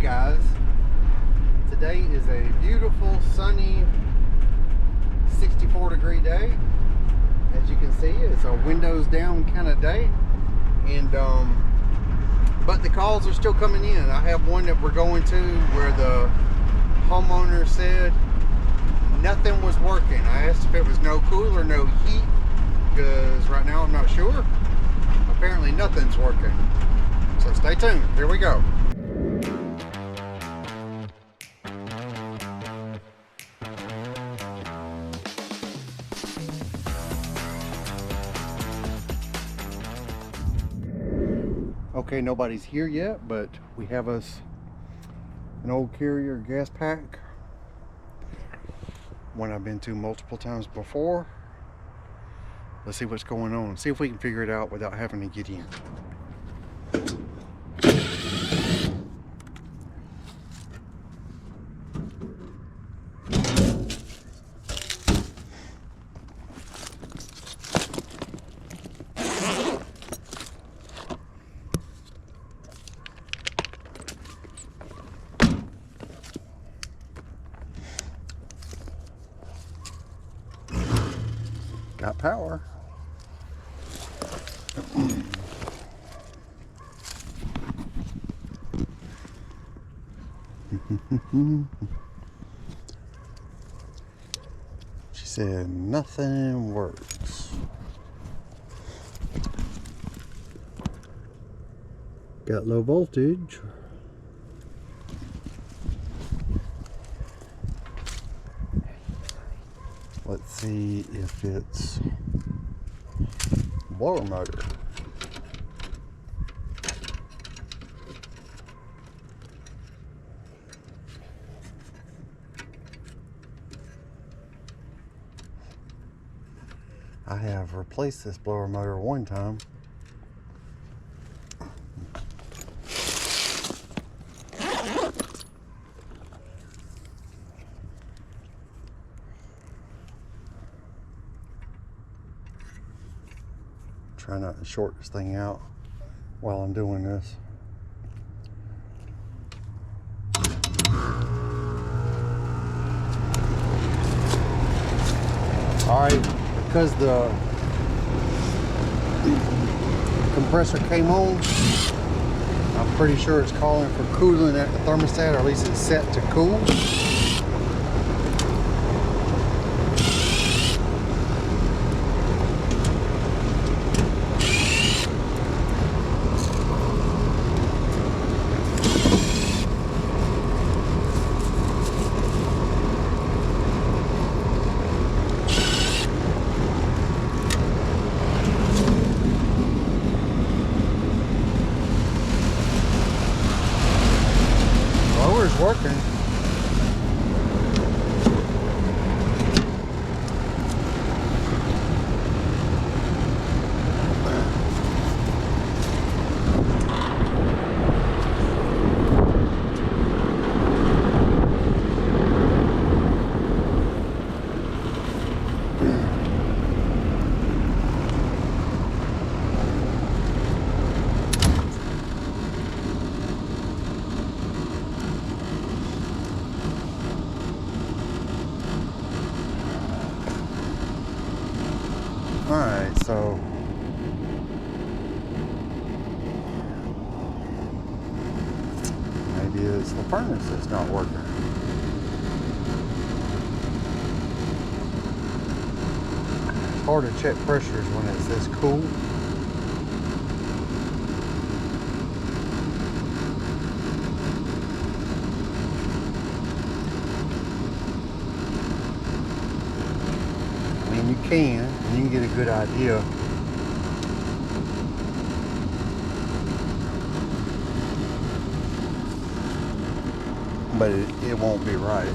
guys, today is a beautiful sunny 64-degree day. As you can see, it's a windows down kind of day, and but the calls are still coming in. I have one that we're going to where the homeowner said nothing was working. I asked if it was no cool or no heat, because right now I'm not sure. Apparently nothing's working, so stay tuned. Here we go. Okay, nobody's here yet, but we have us an old Carrier GasPack, one I've been to multiple times before. Let's see what's going on, see if we can figure it out without having to get in. Got power. She said nothing works. Got low voltage. Let's see if it's blower motor. I have replaced this blower motor one time. Try not to short this thing out while I'm doing this. Alright, because the compressor came on, I'm pretty sure it's calling for cooling at the thermostat, or at least it's set to cool. Working. Alright, so maybe it's the furnace that's not working. It's hard to check pressures when it says cool. I mean, you can get a good idea. But it won't be right.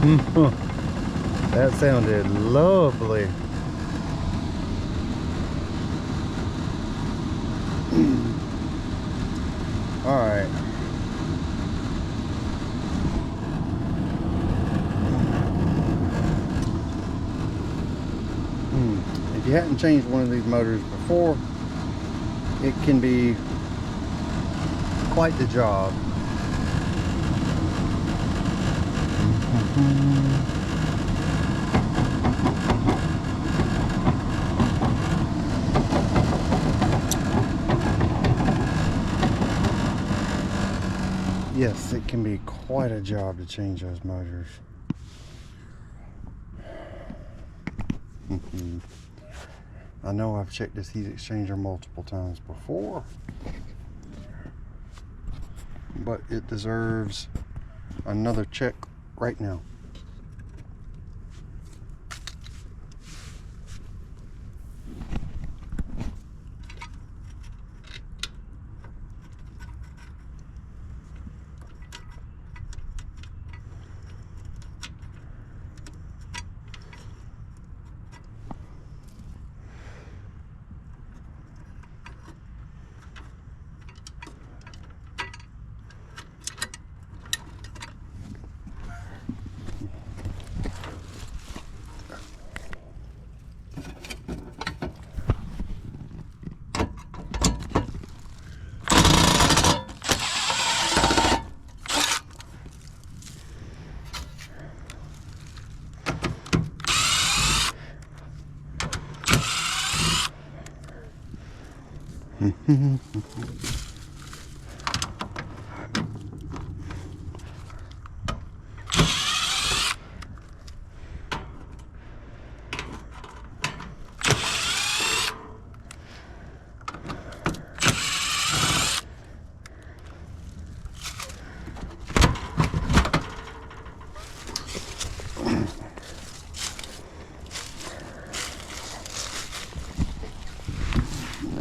That sounded lovely. All right. If you hadn't changed one of these motors before, it can be quite the job. Yes, it can be quite a job to change those motors. I know I've checked this heat exchanger multiple times before, but it deserves another check right now.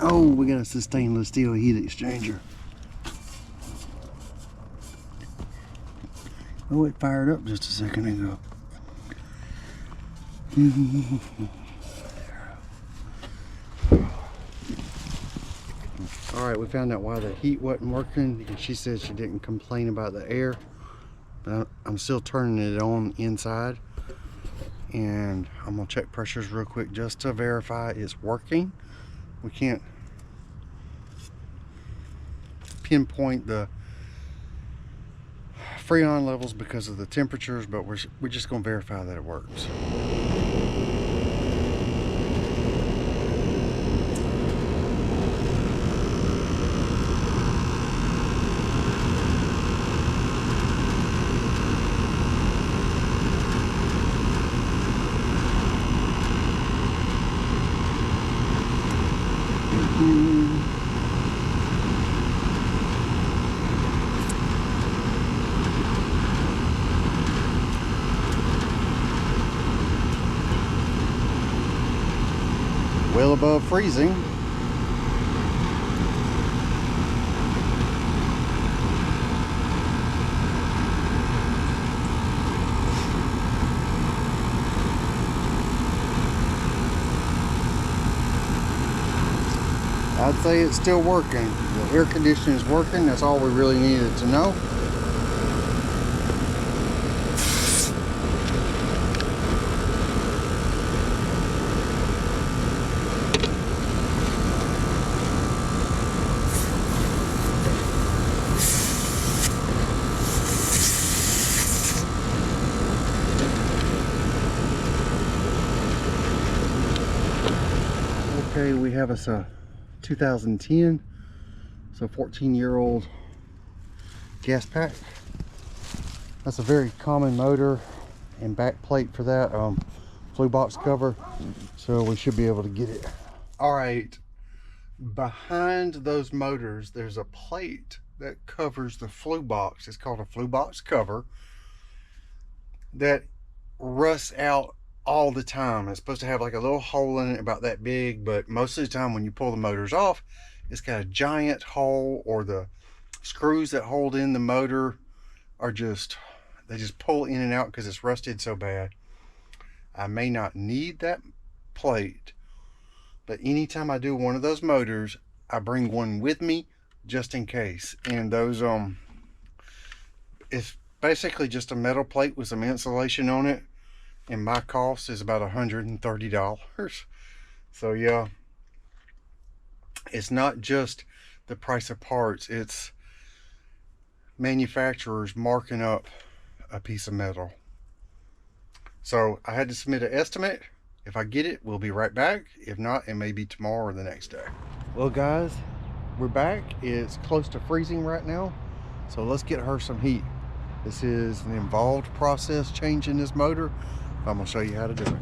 Oh, we got a stainless steel heat exchanger. Oh, it fired up just a second ago. All right, we found out why the heat wasn't working, and she said she didn't complain about the air, but I'm still turning it on inside, and I'm gonna check pressures real quick just to verify it's working. We can't pinpoint the freon levels because of the temperatures, but we're just gonna verify that it works. Well above freezing. I'd say it's still working. The air conditioning is working. That's all we really needed to know. Okay, we have us a 2010, so 14-year-old GasPack. That's a very common motor and back plate for that flue box cover, so we should be able to get it. All right, behind those motors there's a plate that covers the flue box. It's called a flue box cover that rusts out all the time. It's supposed to have like a little hole in it about that big, but most of the time when you pull the motors off, it's got a giant hole, or the screws that hold in the motor are just they just pull in and out because it's rusted so bad. I may not need that plate, but anytime I do one of those motors, I bring one with me just in case. And those it's basically just a metal plate with some insulation on it, and my cost is about $130. So yeah, it's not just the price of parts, it's manufacturers marking up a piece of metal. So I had to submit an estimate. If I get it, we'll be right back. If not, it may be tomorrow or the next day. Well guys, we're back. It's close to freezing right now, so let's get her some heat. This is an involved process changing this motor. I'm gonna show you how to do it.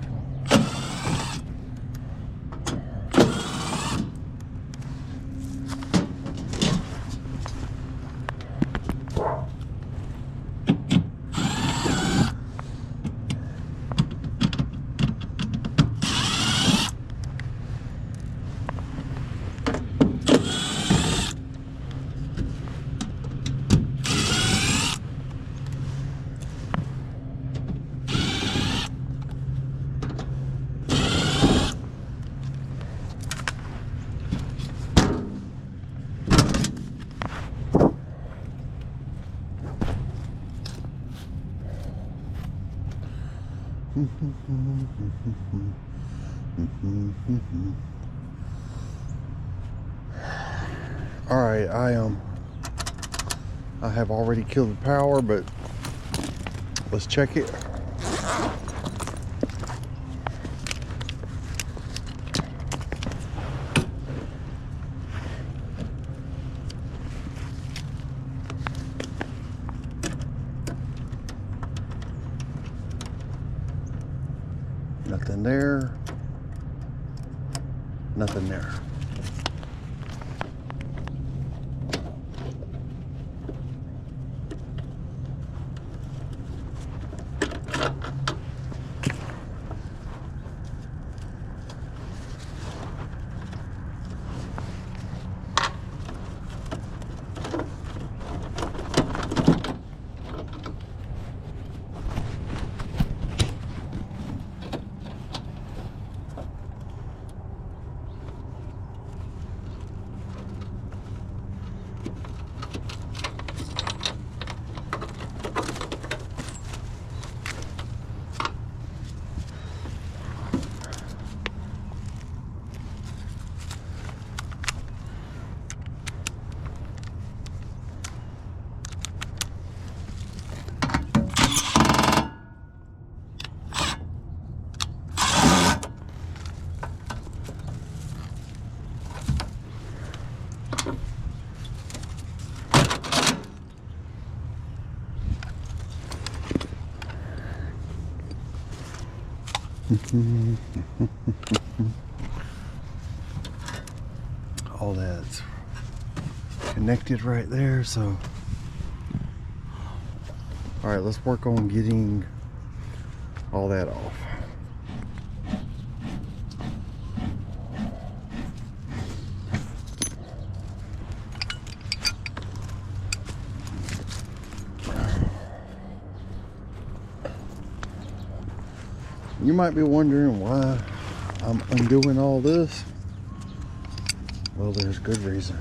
All right, I have already killed the power, but let's check it. Nothing there. Nothing there. All that's connected right there, so all right, let's work on getting all that off. You might be wondering why I'm undoing all this. Well, there's good reason.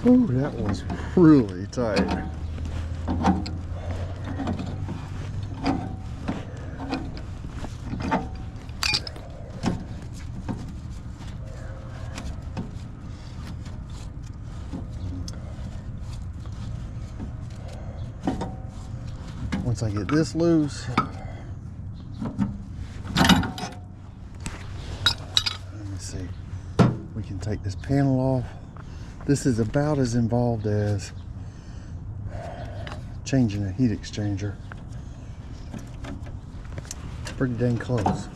Ooh, that was really tight. Once I get this loose, let me see, we can take this panel off. This is about as involved as changing a heat exchanger. Pretty dang close.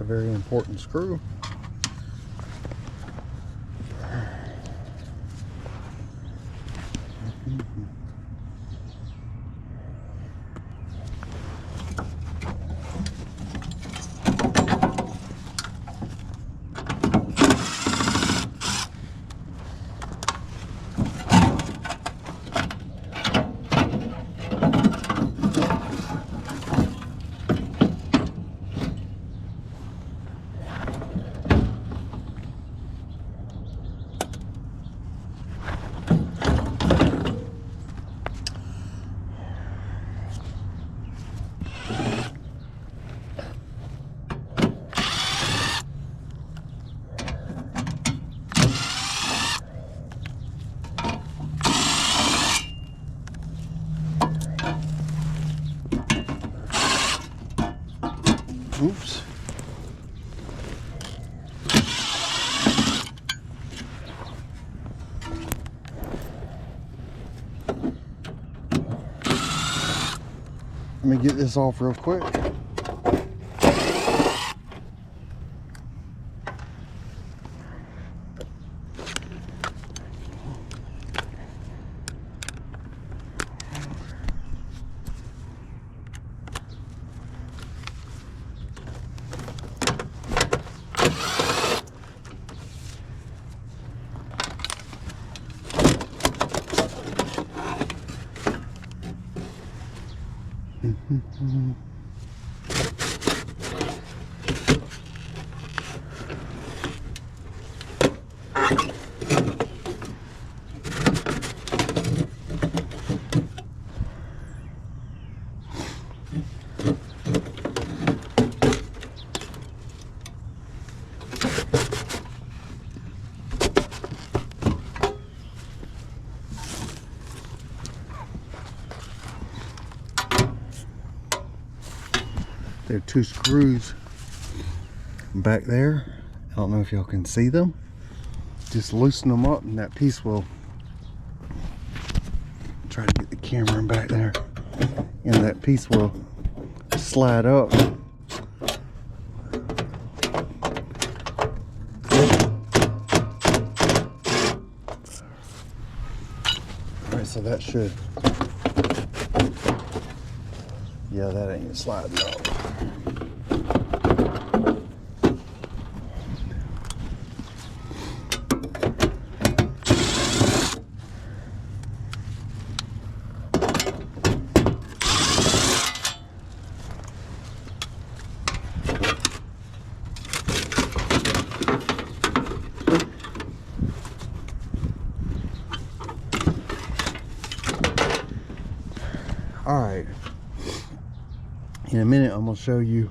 a very important screw. Oops. Let me get this off real quick. There are two screws back there. I don't know if y'all can see them. Just loosen them up and that piece will, try to get the camera in back there, and that piece will slide up. Alright, so that should, yeah, that ain't sliding up. Alright, in a minute I'm going to show you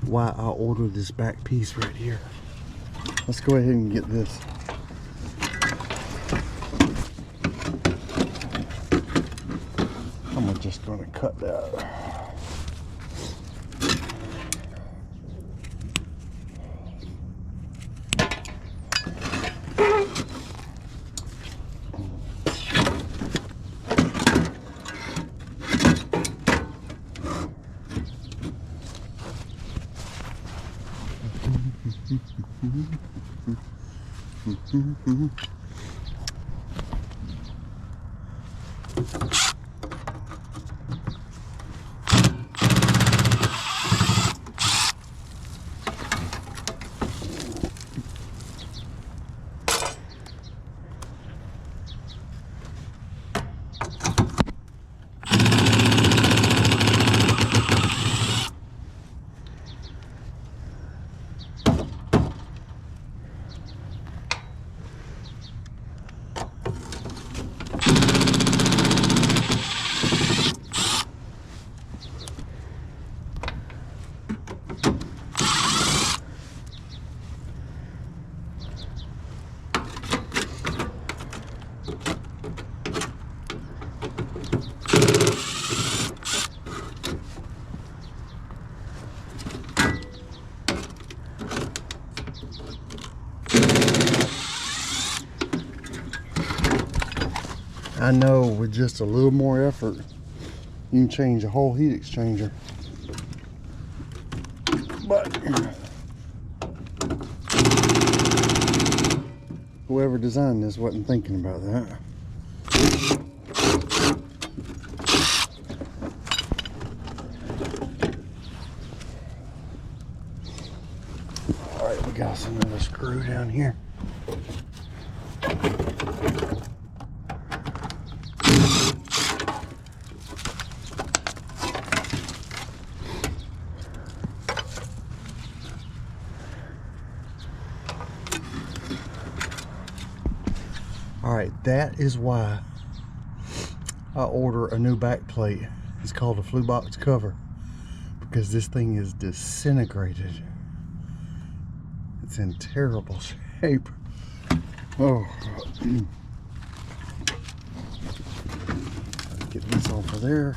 why I ordered this back piece right here. Let's go ahead and get this. I'm just going to cut that. I know with just a little more effort, you can change a whole heat exchanger. whoever designed this wasn't thinking about that. All right, we got another screw down here. All right, that is why I order a new back plate. It's called a flue box cover, because this thing is disintegrated. It's in terrible shape. Oh, get this off of there.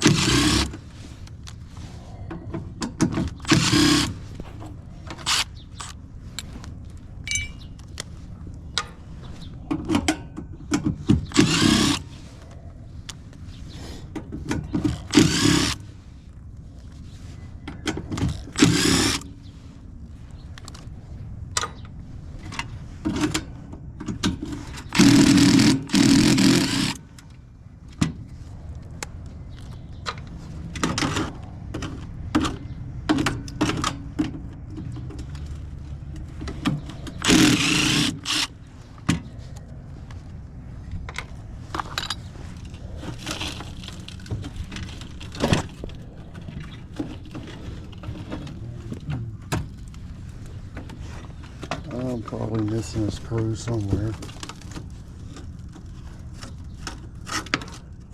I'm probably missing a screw somewhere.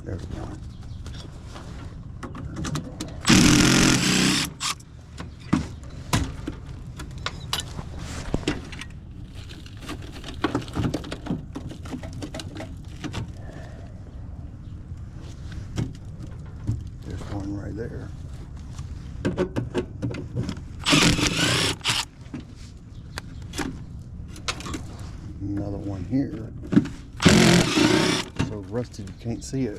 There we go. There's one right there. Another one here. So rusted you can't see it.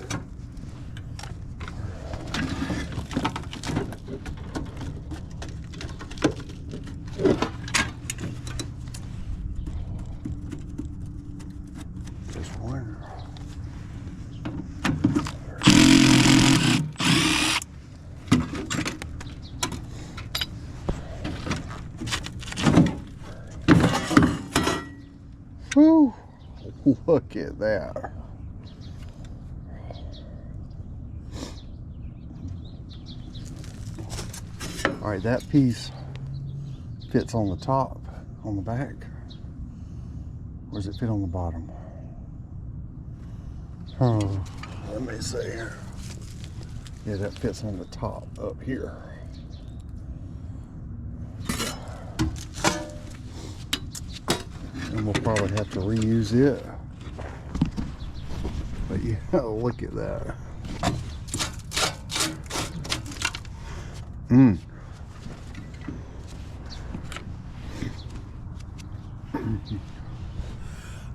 There's one. Whew, look at that. All right, that piece fits on the top, on the back. Or does it fit on the bottom? Oh, let me see here. Yeah, that fits on the top up here. And we'll probably have to reuse it. But yeah, look at that.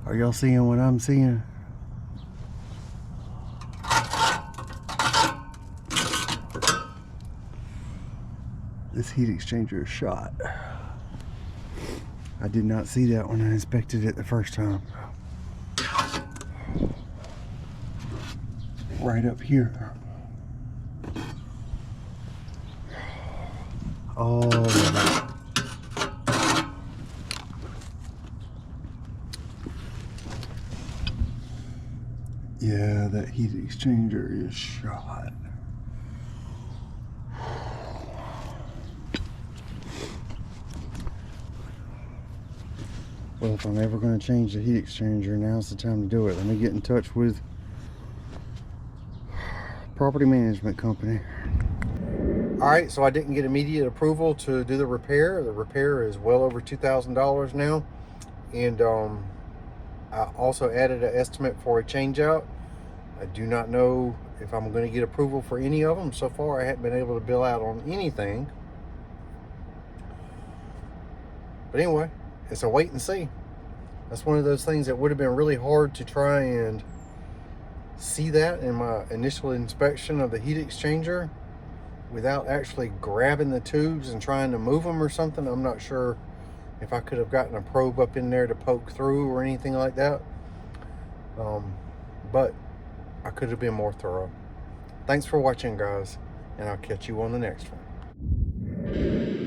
Are y'all seeing what I'm seeing? This heat exchanger is shot. I did not see that when I inspected it the first time. Right up here. Oh, yeah, that heat exchanger is shot. Well, if I'm ever going to change the heat exchanger, now's the time to do it. Let me get in touch with property management company. All right, so I didn't get immediate approval to do the repair. The repair is well over $2,000 now. And I also added an estimate for a change out. I do not know if I'm going to get approval for any of them. So far, I haven't been able to bill out on anything. But anyway, it's a wait and see. That's one of those things that would have been really hard to try and see that in my initial inspection of the heat exchanger without actually grabbing the tubes and trying to move them or something. I'm not sure if I could have gotten a probe up in there to poke through or anything like that. But I could have been more thorough. Thanks for watching, guys, and I'll catch you on the next one.